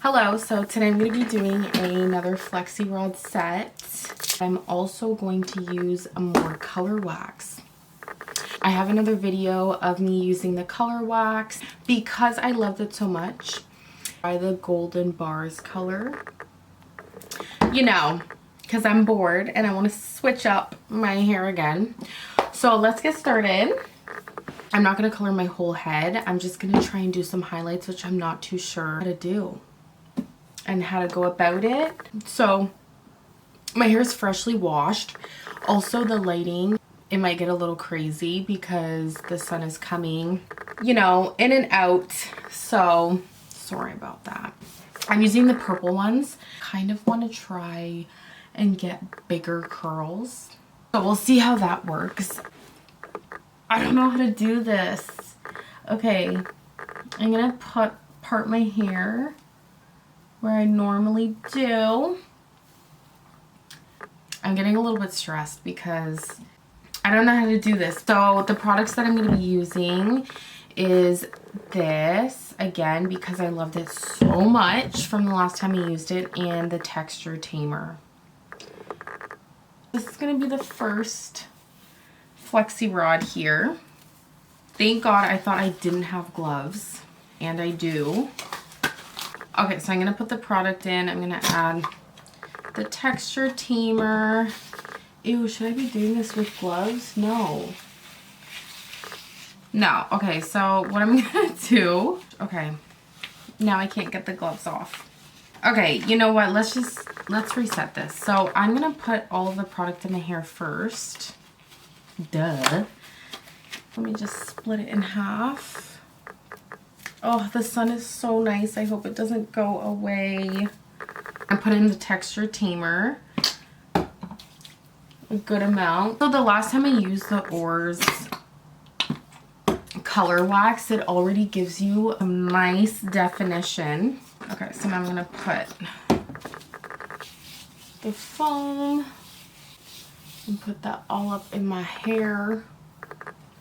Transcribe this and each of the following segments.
Hello, so today I'm going to be doing another Flexi rod set. I'm also going to use more color wax. I have another video of me using the color wax because I loved it so much. By the golden bars color. You know, because I'm bored and I want to switch up my hair again. So let's get started. I'm not going to color my whole head. I'm just going to try and do some highlights, which I'm not too sure how to do and how to go about it. So my hair is freshly washed. Also the lighting, it might get a little crazy because the sun is coming, you know, in and out. So sorry about that. I'm using the purple ones. Kind of want to try and get bigger curls. So we'll see how that works. I don't know how to do this. Okay, I'm gonna part my hair where I normally do. I'm getting a little bit stressed because I don't know how to do this. So the products that I'm going to be using is this, again, because I loved it so much from the last time I used it, and the texture tamer. This is going to be the first Flexi rod here. Thank God I thought I didn't have gloves, and I do. Okay, so I'm going to put the product in. I'm going to add the texture tamer. Ew, should I be doing this with gloves? No. No. Okay, so what I'm going to do... Okay, now I can't get the gloves off. Okay, you know what? Let's reset this. So I'm going to put all of the product in my hair first. Duh. Let me just split it in half. Oh, the sun is so nice. I hope it doesn't go away. I put in the texture tamer. A good amount. So the last time I used the ORS color wax, it already gives you a nice definition. Okay, so now I'm going to put the foam and put that all up in my hair.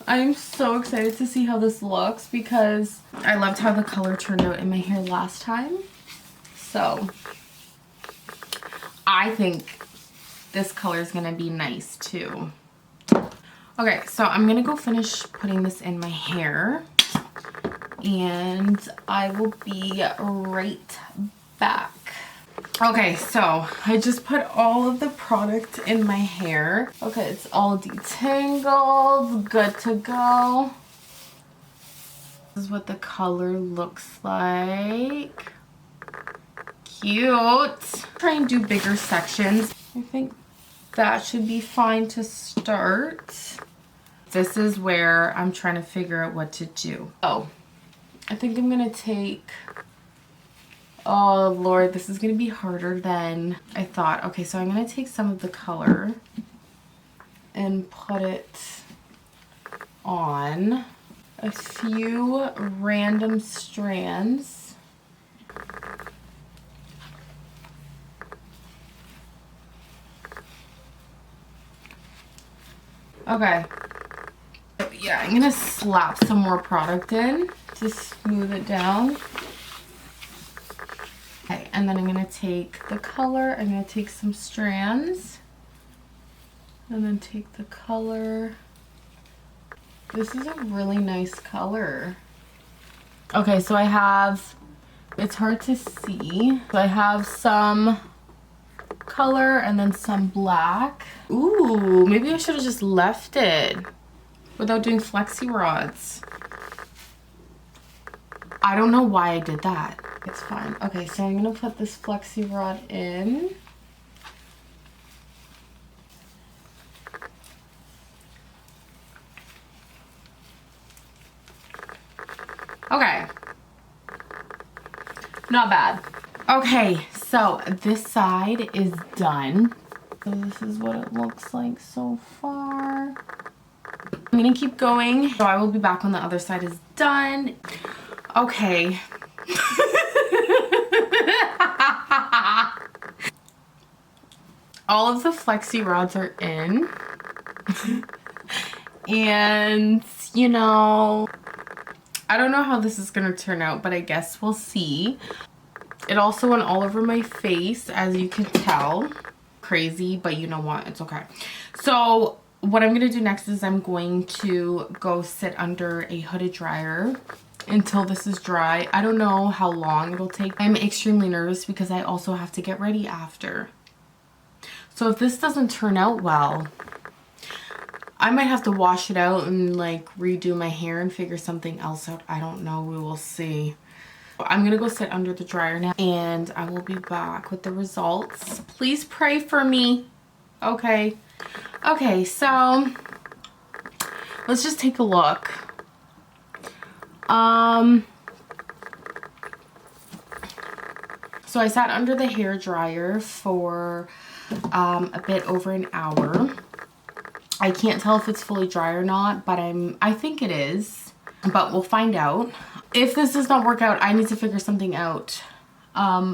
I'm so excited to see how this looks because I loved how the color turned out in my hair last time. So I think this color is going to be nice too. Okay, so I'm going to go finish putting this in my hair and I will be right back. Okay, so I just put all of the product in my hair. Okay, it's all detangled, good to go. This is what the color looks like. Cute. Try and do bigger sections. I think that should be fine to start. This is where I'm trying to figure out what to do. Oh, I think I'm gonna take... Oh Lord, this is gonna be harder than I thought. Okay, so I'm gonna take some of the color and put it on a few random strands. Okay. Yeah, I'm gonna slap some more product in to smooth it down. Okay, and then I'm going to take the color, I'm going to take some strands, and then take the color. This is a really nice color. Okay, so I have, it's hard to see, so I have some color and then some black. Ooh, maybe I should have just left it without doing Flexi rods. I don't know why I did that. It's fine. Okay, so I'm going to put this Flexi rod in. Okay. Not bad. Okay, so this side is done. So this is what it looks like so far. I'm going to keep going. So I will be back when the other side is done. Okay. All of the Flexi rods are in. And, you know, I don't know how this is going to turn out, but I guess we'll see. It also went all over my face, as you can tell. Crazy, but you know what? It's okay. So what I'm going to do next is I'm going to go sit under a hooded dryer until this is dry. I don't know how long it'll take. I'm extremely nervous because I also have to get ready after. So if this doesn't turn out well, I might have to wash it out and like redo my hair and figure something else out. I don't know. We will see. I'm gonna go sit under the dryer now and I will be back with the results. Please pray for me. Okay. Okay, so let's just take a look. So I sat under the hair dryer for a bit over an hour. I can't tell if it's fully dry or not, but I think it is, but we'll find out. If this does not work out, I need to figure something out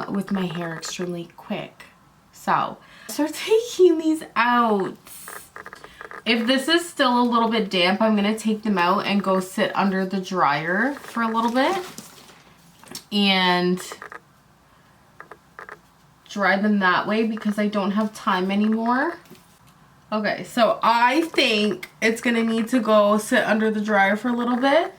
with my hair extremely quick. So start taking these out. If this is still a little bit damp, I'm gonna take them out and go sit under the dryer for a little bit and dry them that way because I don't have time anymore. Okay, so I think it's gonna need to go sit under the dryer for a little bit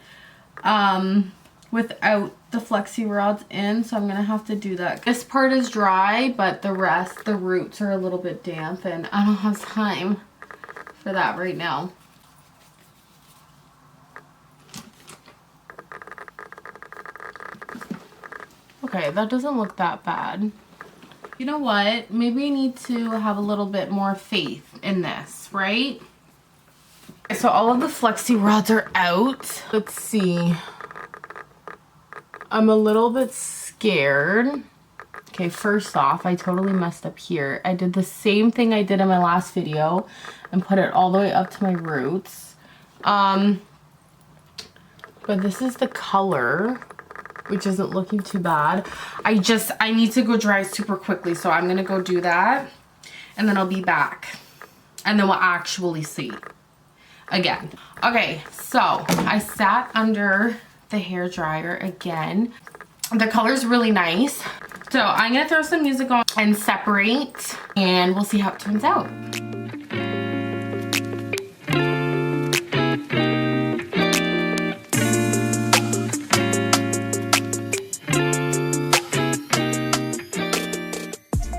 without the flexi rods in, so I'm gonna have to do that. This part is dry, but the rest, the roots are a little bit damp and I don't have time for that right now. Okay, that doesn't look that bad. You know what? Maybe I need to have a little bit more faith in this, right? So all of the flexi rods are out. Let's see. I'm a little bit scared. Okay, first off, I totally messed up here. I did the same thing I did in my last video and put it all the way up to my roots. But this is the color, which isn't looking too bad. I need to go dry super quickly, so I'm gonna go do that and then I'll be back and then we'll actually see again. Okay, so I sat under the hair dryer again. The color's really nice. So I'm gonna throw some music on and separate and we'll see how it turns out.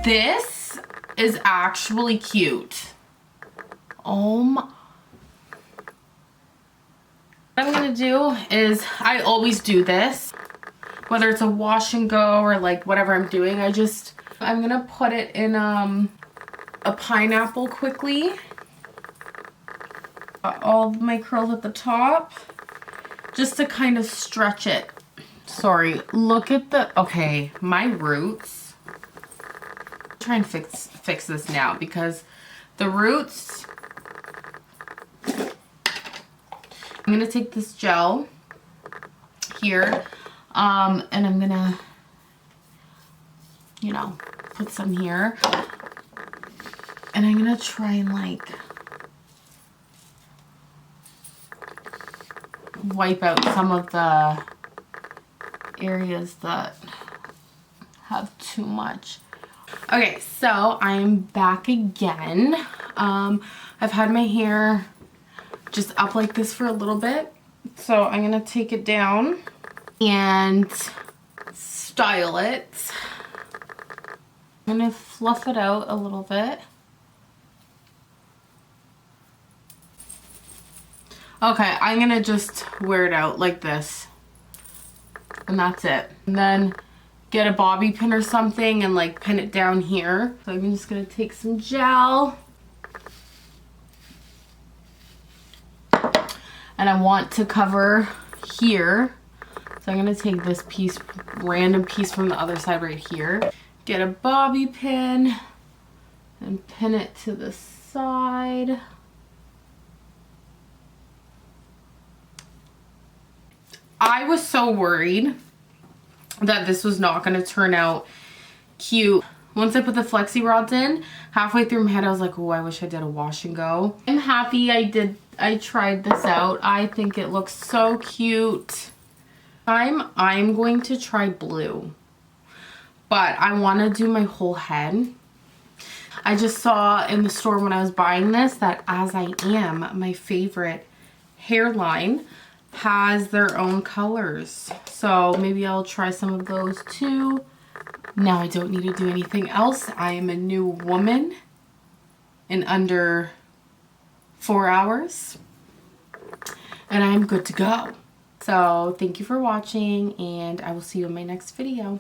This is actually cute. Oh my. What I'm gonna do is, I always do this, whether it's a wash and go or like whatever I'm doing, I'm gonna put it in a pineapple quickly. All of my curls at the top, just to kind of stretch it. Sorry, look at okay, my roots. Try and fix this now because the roots, I'm gonna take this gel here and I'm gonna, you know, put some here and I'm gonna try and like wipe out some of the areas that have too much. Okay, so I'm back again. I've had my hair just up like this for a little bit. So I'm gonna take it down and style it. I'm gonna fluff it out a little bit. Okay, I'm gonna just wear it out like this. And that's it. And then get a bobby pin or something and like pin it down here. So I'm just gonna take some gel. And I want to cover here. So I'm gonna take this piece, random piece from the other side right here. Get a bobby pin and pin it to the side. I was so worried that this was not going to turn out cute. Once I put the flexi rods in, halfway through my head I was like, oh, I wish I did a wash and go. I'm happy I tried this out. I think it looks so cute. I'm going to try blue. but I want to do my whole head. I just saw in the store when I was buying this that As I Am, my favorite hairline, has their own colors. So maybe I'll try some of those too. Now I don't need to do anything else. I am a new woman in under 4 hours. And I'm good to go. So thank you for watching, and I will see you in my next video.